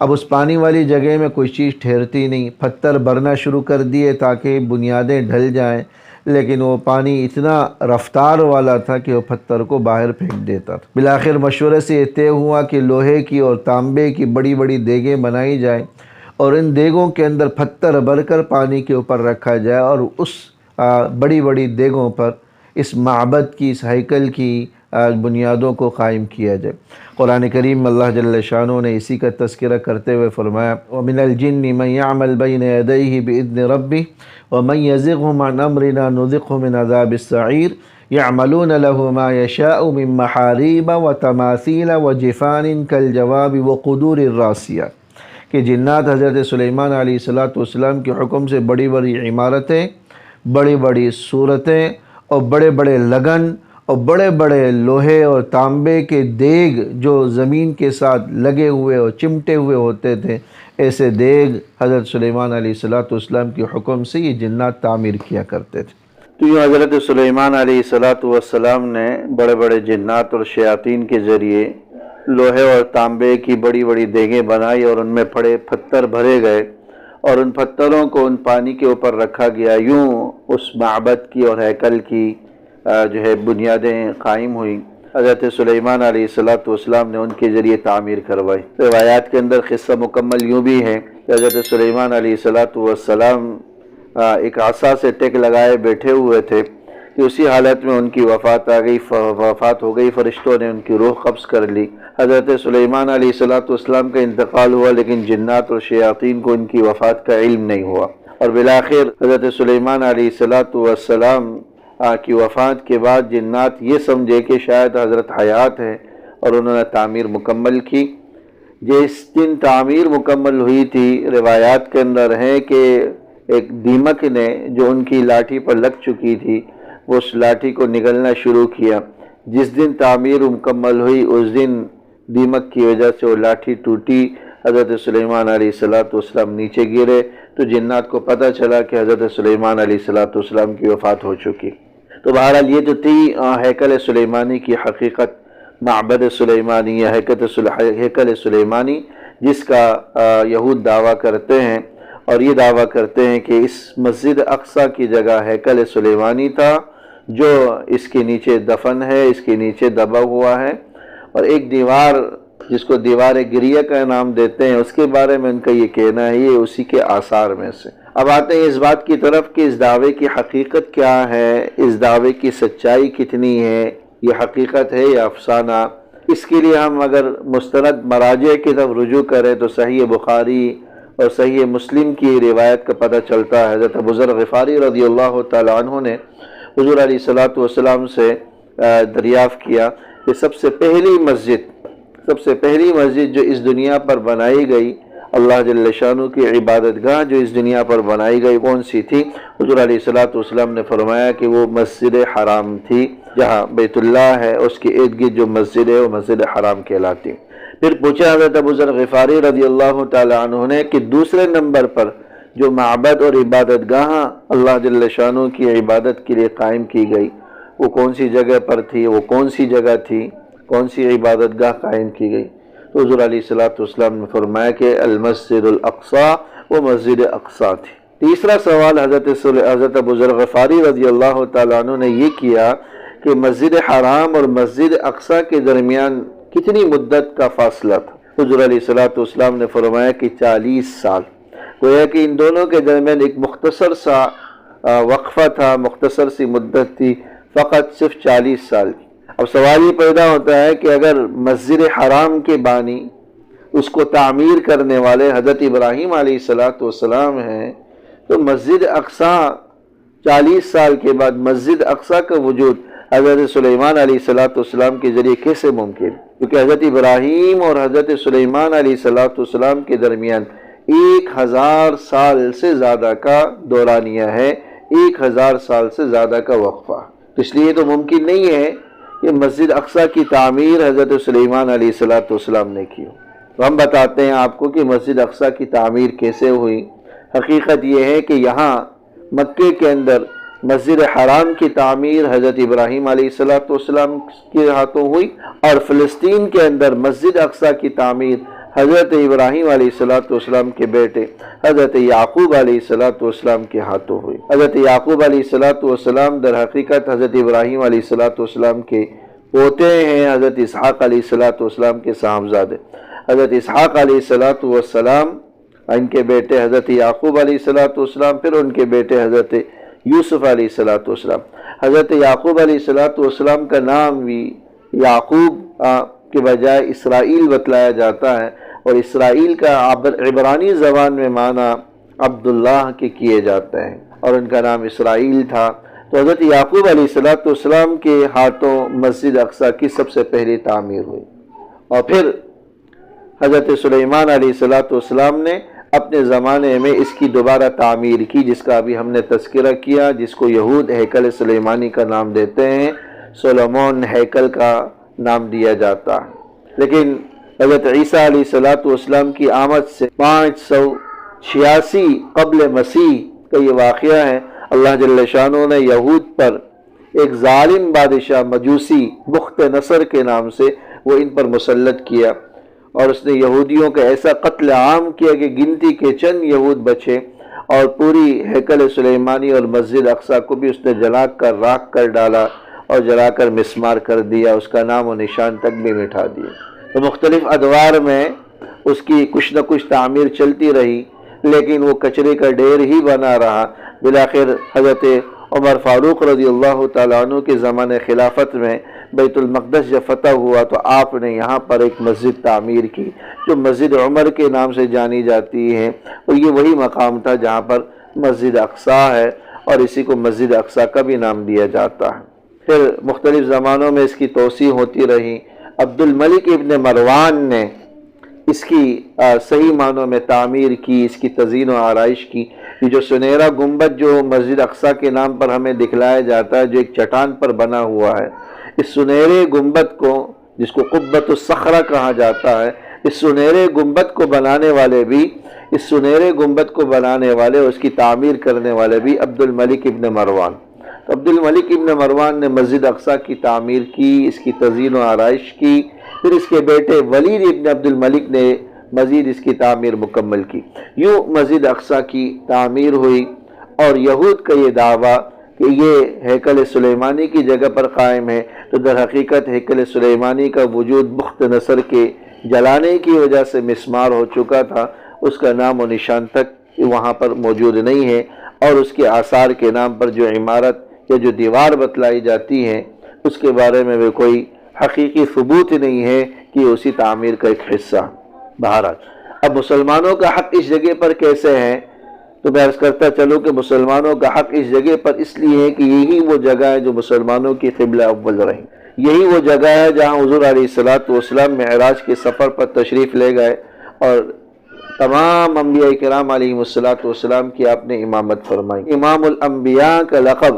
اب اس پانی والی جگہ میں کوئی چیز ٹھہرتی نہیں، پتھر بھرنا شروع کر دیے تاکہ بنیادیں ڈھل جائیں، لیکن وہ پانی اتنا رفتار والا تھا کہ وہ پتھر کو باہر پھینک دیتا تھا۔ بالآخر مشورے سے یہ طے ہوا کہ لوہے کی اور تانبے کی بڑی بڑی دیگیں بنائی جائیں اور ان دیگوں کے اندر پتھر بھر کر پانی کے اوپر رکھا جائے اور اس بڑی بڑی دیگوں پر اس معبد کی، اس ہیکل کی بنیادوں کو قائم کیا جائے۔ قرآن کریم میں اللہ جل شانہ نے اسی کا تذکرہ کرتے ہوئے فرمایا وَمِنَ الْجِنِّ مَنْ يَعْمَلْ بَيْنَ يَدَيْهِ بِإِذْنِ رَبِّهِ وَمَنْ يَزِغْهُ عَنْ أَمْرِنَا نُذِقْهُ مِنْ عَذَابِ السَّعِيرِ يَعْمَلُونَ لَهُ مَا يَشَاءُ مِنْ مَحَارِيبَ وَتَمَاثِيلَ وَجِفَانٍ كَالْجَوَابِ وَقُدُورِ الرَّاسِيَاتِ کہ جنات حضرت سلیمان علیہ السلام کے حکم سے بڑی بڑی عمارتیں، بڑی بڑی صورتیں اور بڑے بڑے لگن اور بڑے بڑے لوہے اور تانبے کے دیگ جو زمین کے ساتھ لگے ہوئے اور چمٹے ہوئے ہوتے تھے، ایسے دیگ حضرت سلیمان علیہ السلام کے حکم سے یہ جنات تعمیر کیا کرتے تھے۔ تو یہ حضرت سلیمان علیہ السلام نے بڑے بڑے جنات اور شیاطین کے ذریعے لوہے اور تانبے کی بڑی بڑی دیگیں بنائی اور ان میں پڑے پتھر بھرے گئے اور ان پتھروں کو ان پانی کے اوپر رکھا گیا، یوں اس معبد کی اور ہیکل کی جو ہے بنیادیں قائم ہوئیں۔ حضرت سلیمان علیہ السلام نے ان کے ذریعے تعمیر کروائی۔ روایات کے اندر قصہ مکمل یوں بھی ہے کہ حضرت سلیمان علیہ السلام ایک عصا سے ٹیک لگائے بیٹھے ہوئے تھے کہ اسی حالت میں ان کی وفات ہو گئی، فرشتوں نے ان کی روح قبض کر لی۔ حضرت سلیمان علیہ السلام کا انتقال ہوا، لیکن جنات اور شیاطین کو ان کی وفات کا علم نہیں ہوا، اور بالآخر حضرت سلیمان علیہ السلام کی وفات کے بعد جنات یہ سمجھے کہ شاید حضرت حیات ہے اور انہوں نے تعمیر مکمل کی۔ جس دن تعمیر مکمل ہوئی تھی، روایات کے اندر ہے کہ ایک دیمک نے جو ان کی لاٹھی پر لگ چکی تھی وہ اس لاٹھی کو نگلنا شروع کیا۔ جس دن تعمیر مکمل ہوئی اس دن دیمک کی وجہ سے وہ لاٹھی ٹوٹی، حضرت سلیمان علیہ السلام نیچے گرے، تو جنات کو پتہ چلا کہ حضرت سلیمان علیہ السلام کی وفات ہو چکی۔ تو بہرحال یہ تو تھی ہیکل سلیمانی کی حقیقت، معبد سلیمانی یا ہیکل سلیمانی، جس کا یہود دعویٰ کرتے ہیں، اور یہ دعویٰ کرتے ہیں کہ اس مسجد اقصی کی جگہ ہیکل سلیمانی تھا جو اس کے نیچے دفن ہے، اس کے نیچے دبا ہوا ہے، اور ایک دیوار جس کو دیوار گریہ کا نام دیتے ہیں، اس کے بارے میں ان کا یہ کہنا ہے یہ اسی کے آثار میں سے۔ اب آتے ہیں اس بات کی طرف کہ اس دعوے کی حقیقت کیا ہے، اس دعوے کی سچائی کتنی ہے، یہ حقیقت ہے یا افسانہ۔ اس کے لیے ہم اگر مستند مراجع کی طرف رجوع کریں تو صحیح بخاری اور صحیح مسلم کی روایت کا پتہ چلتا ہے۔ حضرت ابو ذر غفاری رضی اللہ تعالی عنہ نے حضور علیہ السلام سے دریافت کیا کہ سب سے پہلی مسجد جو اس دنیا پر بنائی گئی، اللہ جل شانہ کی عبادت گاہ جو اس دنیا پر بنائی گئی، کون سی تھی؟ حضور علیہ السلام نے فرمایا کہ وہ مسجد حرام تھی، جہاں بیت اللہ ہے اس کے ارد گرد جو مسجد ہے وہ مسجد حرام کہلاتی۔ پھر پوچھا حضرت ابو ذر غفاری رضی اللہ تعالی عنہ نے کہ دوسرے نمبر پر جو معبد اور عبادت گاہ اللہ جل شانہ کی عبادت کے لیے قائم کی گئی وہ کون سی جگہ پر تھی، وہ کون سی جگہ تھی، کون سی عبادت گاہ قائم کی گئی؟ تو حضور علیہ السلام نے فرمایا کہ المسجد الاقصی، وہ مسجد اقصی تھی۔ تیسرا سوال حضرت ابو ذر غفاری رضی اللہ تعالیٰ عنہ نے یہ کیا کہ مسجد حرام اور مسجد اقصی کے درمیان کتنی مدت کا فاصلہ تھا؟ حضور علیہ السلام نے فرمایا کہ 40 سال۔ گویا کہ ان دونوں کے درمیان ایک مختصر سا وقفہ تھا، مختصر سی مدت تھی، فقط صرف 40 سال کی۔ اب سوال یہ پیدا ہوتا ہے کہ اگر مسجد حرام کے بانی، اس کو تعمیر کرنے والے حضرت ابراہیم علیہ السلام ہیں، تو مسجد اقصی 40 سال کے بعد مسجد اقصی کا وجود حضرت سلیمان علیہ السلام کے ذریعے کیسے ممکن؟ کیونکہ حضرت ابراہیم اور حضرت سلیمان علیہ السلام کے درمیان 1000 سال سے زیادہ کا دورانیہ ہے، 1000 سال سے زیادہ کا وقفہ۔ اس لیے تو ممکن نہیں ہے کہ مسجد اقصی کی تعمیر حضرت سلیمان علیہ السلام نے کی۔ تو ہم بتاتے ہیں آپ کو کہ مسجد اقصی کی تعمیر کیسے ہوئی۔ حقیقت یہ ہے کہ یہاں مکے کے اندر مسجد حرام کی تعمیر حضرت ابراہیم علیہ السلام کے ہاتھوں ہوئی، اور فلسطین کے اندر مسجد اقصی کی تعمیر حضرت ابراہیم علیہ السلام کے بیٹے حضرت یعقوب علیہ السلام کے ہاتھوں ہوئی۔ حضرت یعقوب علیہ السلام در حقیقت حضرت ابراہیم علیہ السلام کے پوتے ہیں، حضرت اسحاق علیہ السلام کے صاحبزادے۔ حضرت اسحاق علیہ السلام ان کے بیٹے حضرت یعقوب علیہ السلام، پھر ان کے بیٹے حضرت یوسف علیہ السلام۔ حضرت یعقوب علیہ السلام کا نام بھی یعقوب کے بجائے اسرائیل بتلایا جاتا ہے، اور اسرائیل کا عبرانی زبان میں معنی عبداللہ کے کیے جاتے ہیں، اور ان کا نام اسرائیل تھا۔ تو حضرت یعقوب علیہ السلام کے ہاتھوں مسجد اقصی کی سب سے پہلی تعمیر ہوئی، اور پھر حضرت سلیمان علیہ السلام نے اپنے زمانے میں اس کی دوبارہ تعمیر کی، جس کا ابھی ہم نے تذکرہ کیا، جس کو یہود ہیکل سلیمانی کا نام دیتے ہیں، سولومون ہیکل کا نام دیا جاتا ہے۔ لیکن حضرت عیسیٰ علیہ السلام کی آمد سے 586 قبل مسیح کا یہ واقعہ ہے۔ اللہ جل شانہ نے یہود پر ایک ظالم بادشاہ مجوسی بخت نصر کے نام سے وہ ان پر مسلط کیا، اور اس نے یہودیوں کا ایسا قتل عام کیا کہ گنتی کے چند یہود بچے، اور پوری ہیکل سلیمانی اور مسجد اقصی کو بھی اس نے جلا کر راکھ کر ڈالا، اور جلا کر مسمار کر دیا، اس کا نام و نشان تک بھی مٹا دیا۔ تو مختلف ادوار میں اس کی کچھ نہ کچھ تعمیر چلتی رہی، لیکن وہ کچرے کا ڈھیر ہی بنا رہا۔ بالآخر حضرت عمر فاروق رضی اللہ تعالیٰ عنہ کے زمانے خلافت میں بیت المقدس جب فتح ہوا تو آپ نے یہاں پر ایک مسجد تعمیر کی، جو مسجد عمر کے نام سے جانی جاتی ہے، اور یہ وہی مقام تھا جہاں پر مسجد اقصی ہے، اور اسی کو مسجد اقصی کا بھی نام دیا جاتا ہے۔ پھر مختلف زمانوں میں اس کی توسیع ہوتی رہی۔ عبد الملک ابن مروان نے اس کی صحیح معنوں میں تعمیر کی، اس کی تزئین و آرائش کی۔ یہ جو سنہرا گنبد جو مسجد اقصی کے نام پر ہمیں دکھلایا جاتا ہے، جو ایک چٹان پر بنا ہوا ہے، اس سنہرے گنبد کو، جس کو قبۃ الصخرہ کہا جاتا ہے، اس سنہرے گنبد کو بنانے والے اس کی تعمیر کرنے والے بھی عبد الملک ابن مروان۔ عبد الملک ابن مروان نے مسجد اقصی کی تعمیر کی، اس کی تزئین و آرائش کی، پھر اس کے بیٹے ولید ابن عبد الملک نے مزید اس کی تعمیر مکمل کی۔ یوں مسجد اقصی کی تعمیر ہوئی، اور یہود کا یہ دعویٰ کہ یہ ہیکل سلیمانی کی جگہ پر قائم ہے، تو در حقیقت ہیکل سلیمانی کا وجود بخت نصر کے جلانے کی وجہ سے مسمار ہو چکا تھا، اس کا نام و نشان تک وہاں پر موجود نہیں ہے، اور اس کے آثار کے نام پر جو عمارت یا جو دیوار بتلائی جاتی ہے، اس کے بارے میں بھی کوئی حقیقی ثبوت نہیں ہے کہ اسی تعمیر کا ایک حصہ۔ بہرحال اب مسلمانوں کا حق اس جگہ پر کیسے ہے؟ تو میں عرض کرتا چلوں کہ مسلمانوں کا حق اس جگہ پر اس لیے ہے کہ یہی وہ جگہ ہے جو مسلمانوں کی قبلہ اول رہی، یہی وہ جگہ ہے جہاں حضور علیہ السلام معراج کے سفر پر تشریف لے گئے، اور تمام انبیاء کرام علیہ السلام کی آپ نے امامت فرمائی۔ امام الانبیاء کا لقب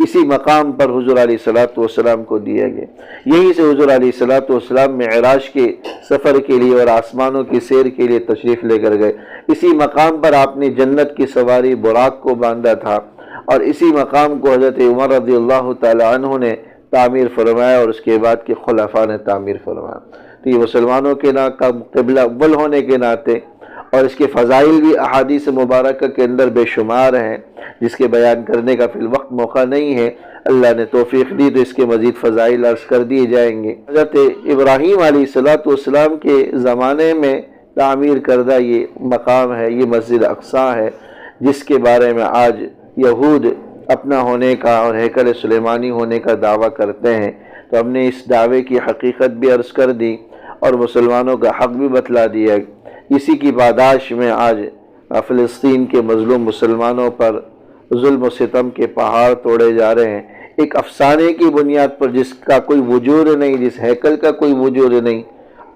اسی مقام پر حضور علیہ السلام کو دیا گیا۔ یہیں سے حضور علیہ السلام معراج کے سفر کے لیے اور آسمانوں کی سیر کے لیے تشریف لے کر گئے۔ اسی مقام پر آپ نے جنت کی سواری براق کو باندھا تھا، اور اسی مقام کو حضرت عمر رضی اللہ تعالی عنہ نے تعمیر فرمایا، اور اس کے بعد کے خلفاء نے تعمیر فرمایا۔ تو یہ مسلمانوں کے قبلہ اول ہونے کے ناطے، اور اس کے فضائل بھی احادیث مبارکہ کے اندر بے شمار ہیں، جس کے بیان کرنے کا فی الوقت موقع نہیں ہے۔ اللہ نے توفیق دی تو اس کے مزید فضائل عرض کر دیے جائیں گے۔ حضرت ابراہیم علیہ السلام کے زمانے میں تعمیر کردہ یہ مقام ہے، یہ مسجد اقصی ہے، جس کے بارے میں آج یہود اپنا ہونے کا اور ہیکل سلیمانی ہونے کا دعویٰ کرتے ہیں۔ تو ہم نے اس دعوے کی حقیقت بھی عرض کر دی، اور مسلمانوں کا حق بھی بتلا دیا۔ اسی کی پاداش میں آج فلسطین کے مظلوم مسلمانوں پر ظلم و ستم کے پہاڑ توڑے جا رہے ہیں، ایک افسانے کی بنیاد پر، جس کا کوئی وجود نہیں، جس ہیکل کا کوئی وجود نہیں،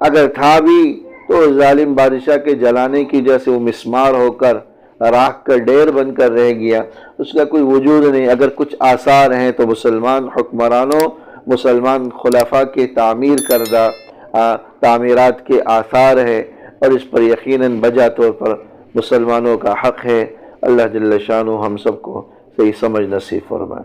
اگر تھا بھی تو ظالم بادشاہ کے جلانے کی وجہ سے وہ مسمار ہو کر راکھ کر ڈھیر بن کر رہ گیا، اس کا کوئی وجود نہیں۔ اگر کچھ آثار ہیں تو مسلمان حکمرانوں، مسلمان خلفاء کے تعمیر کردہ تعمیرات کے آثار ہیں، اور اس پر یقیناً بجا طور پر مسلمانوں کا حق ہے۔ اللہ جل شانہ ہم سب کو صحیح سمجھ نصیب فرمائے۔